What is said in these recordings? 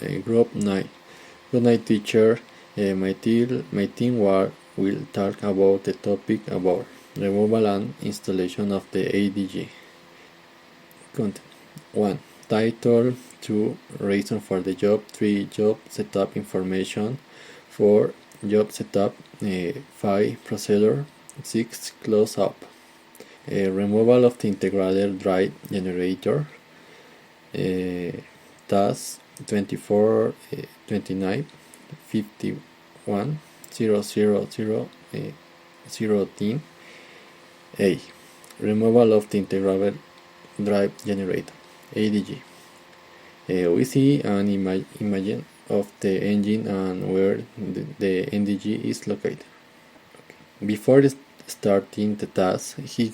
Group 9. Good night, teacher. My team will talk about the topic about removal and installation of the IDG. Content 1. Title 2. Reason for the job 3. Job setup information 4. Job setup 5. Procedure 6. Close up removal of the integrated drive generator task 24 29 51 000 0 A. Removal of the integrated drive generator IDG. We see an image of the engine and where the IDG is located. Okay. Before starting the task, he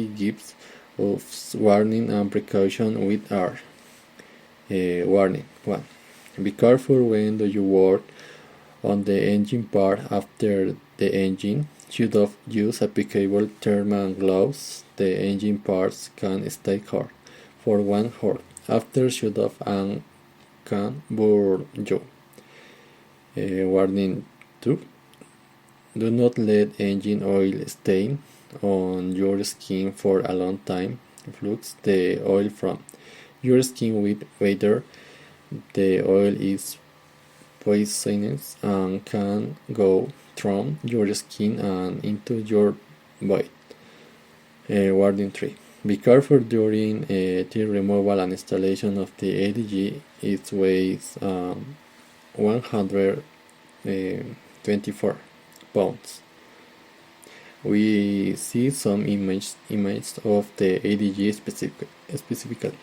gives us warning and precaution with R. Warning 1. Be careful when you work on the engine part. After the engine should use applicable thermal gloves. The engine parts can stay hard for 1 hour. After should off and can burn you. Warning 2. Do not let engine oil stain on your skin for a long time. Flux the oil from your skin with water. The oil is poisonous and can go through your skin and into your body. Warning 3. Be careful during the removal and installation of the IDG. It weighs 124 pounds. We see some images of the IDG specifically.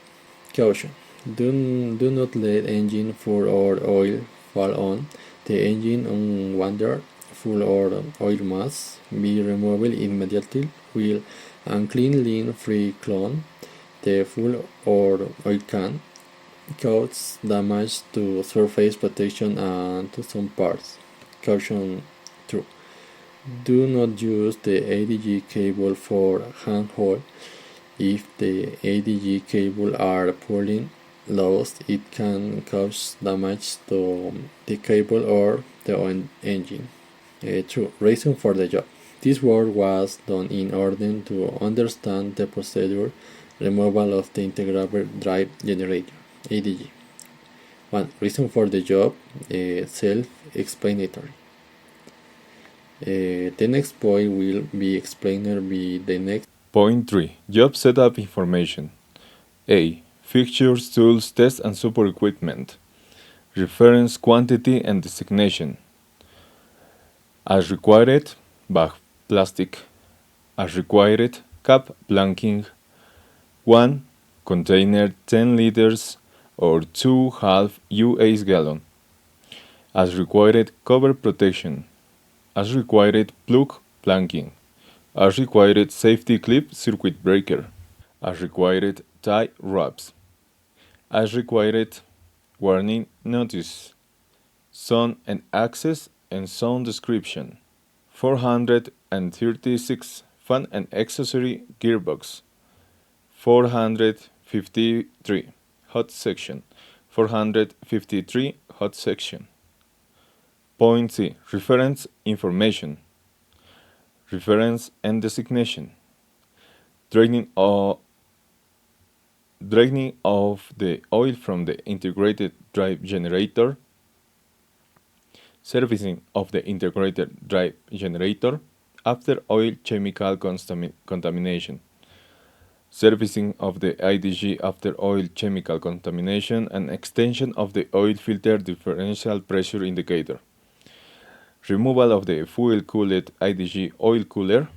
Caution. Do not let engine full or oil fall on. The engine on water full or oil must be removed immediately. Will and clean lean-free clone. The full or oil can cause damage to surface protection and to some parts. Caution 2. Do not use the IDG cable for handhold. If the IDG cable are poorly lost, it can cause damage to the cable or the engine. 2. Reason for the job. This work was done in order to understand the procedure removal of the integrated drive generator IDG. 1. Reason for the job self-explanatory. The next point will be explained by the next. Point 3. Job setup information. A. Fixtures, tools, test and support equipment. Reference quantity and designation. As required, bag plastic. As required, cap blanking. 1 container 10 liters or 2 half US gallon. As required, cover protection. As required, plug blanking. As required, safety clip circuit breaker. As required, tie wraps. As required, warning notice. Zone and access and zone description. 436 fan and accessory gearbox. 453 hot section. 453 hot section. Point C. Reference information. Reference and designation. Draining of the oil from the integrated drive generator. Servicing of the integrated drive generator after oil chemical contamination. Servicing of the IDG after oil chemical contamination and extension of the oil filter differential pressure indicator. Removal of the fuel-cooled IDG oil cooler.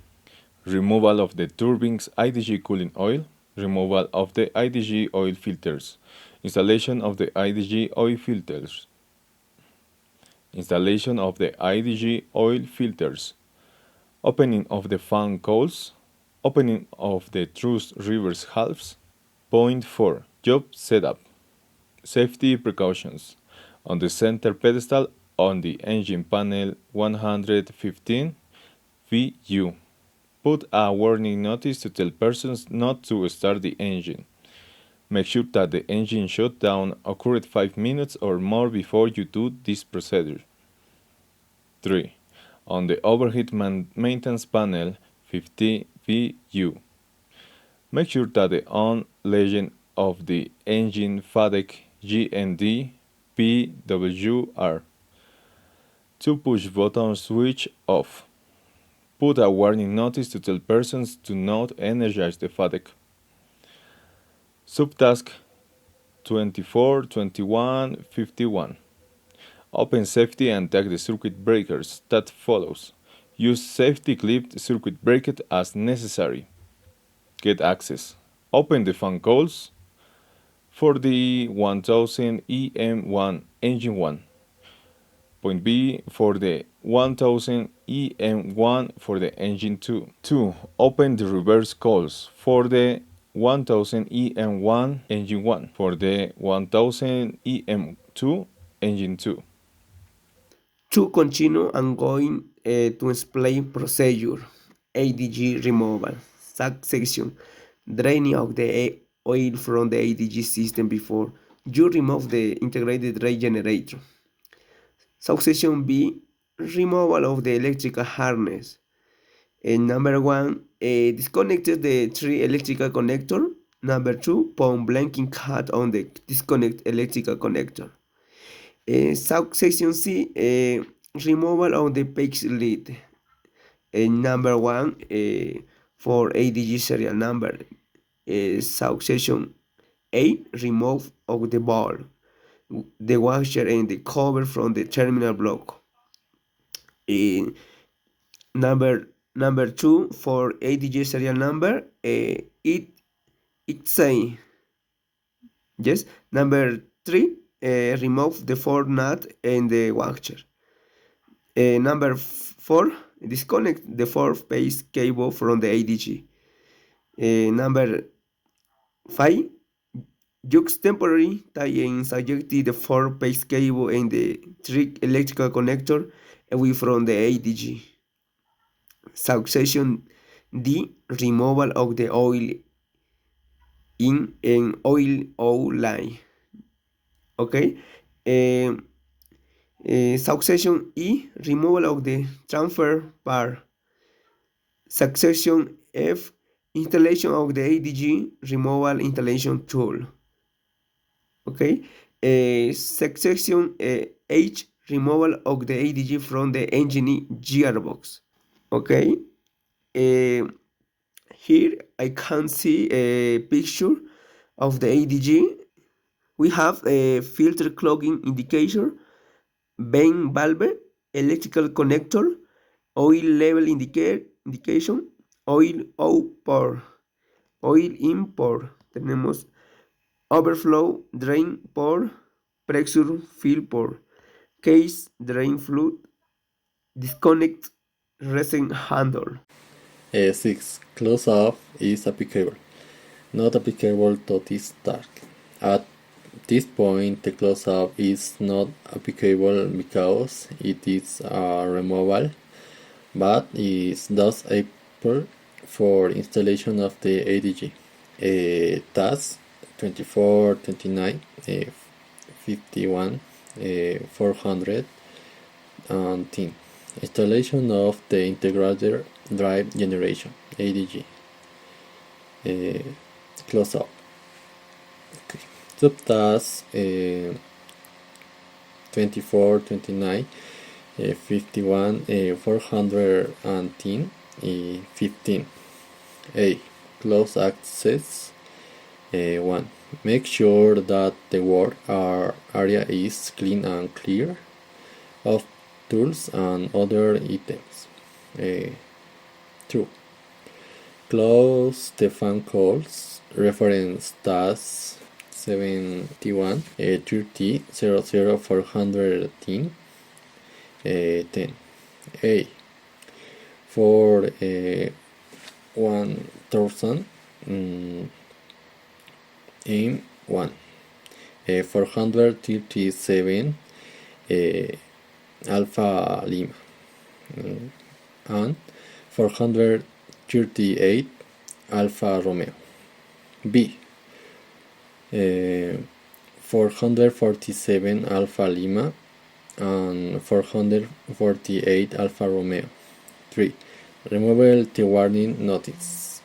Removal of the turbines IDG cooling oil. Removal of the IDG oil filters. Installation of the IDG oil filters. Installation of the IDG oil filters. Opening of the fan cowls. Opening of the thrust reverse halves. Point 4. Job setup. Safety precautions. On the center pedestal on the engine panel 115 VU. Put a warning notice to tell persons not to start the engine. Make sure that the engine shutdown occurred 5 minutes or more before you do this procedure. 3. On the overhead maintenance panel 50VU. Make sure that the on legend of the engine FADEC GND PWR. 2 push button switch off. Put a warning notice to tell persons to not energize the FADEC. Subtask 24, 21, 51. Open safety and take the circuit breakers that follows. Use safety clipped circuit breaker as necessary. Get access. Open the fan coils for the 1000 EM1 engine 1. Point B for the 1000 EM1 for the engine 2. 2. Open the reverse coils for the 1000 EM1 engine 1 for the 1000 EM2 engine 2. To continue, I'm going to explain procedure, IDG removal, section, draining of the oil from the IDG system before you remove the integrated rate generator. Subsection B, removal of the electrical harness. Number 1, disconnected the 3 electrical connector. Number 2, put blanking cut on the disconnect electrical connector. Subsection C, removal of the page lead. Number 1, for IDG serial number. Subsection A, remove of the ball, the washer and the cover from the terminal block. Number 2, for IDG serial number, it say yes. Number 3, remove the 4 nut and the washer. Number 4, disconnect the 4-phase cable from the IDG. Number 5, use temporary tie-in subject the 4-phase cable and the 3 electrical connector away from the IDG. Subsection D, removal of the oil in an oil line. Okay. Subsection E, removal of the transfer bar. Subsection F, installation of the IDG removal installation tool. Okay. Subsection H, removal of the IDG from the engine gearbox. Okay. Here I can see a picture of the IDG. We have a filter clogging indicator, vane valve, electrical connector, oil level indication, oil out oil in pour. Tenemos overflow, drain pour, pressure fill pour, case drain fluid, disconnect resin handle. 6. Close-off is applicable, not applicable to this task. At this point, the close-off is not applicable because it is a removal, but is thus able for installation of the IDG. Task 24, 29, 51, 410. Installation of the integrated drive generation IDG. Close up. Okay. Subtask 24, 29, 51, 410, 15. A. Close access 1. Make sure that the work area is clean and clear of tools and other items. 2. Close the fan coils. Reference task 71 30 00 410 10. A. For 1000 in 1 437 Alpha Lima and 438 Alfa Romeo. B. 447 Alfa Lima and 448 Alfa Romeo. 3. Remove the warning notice.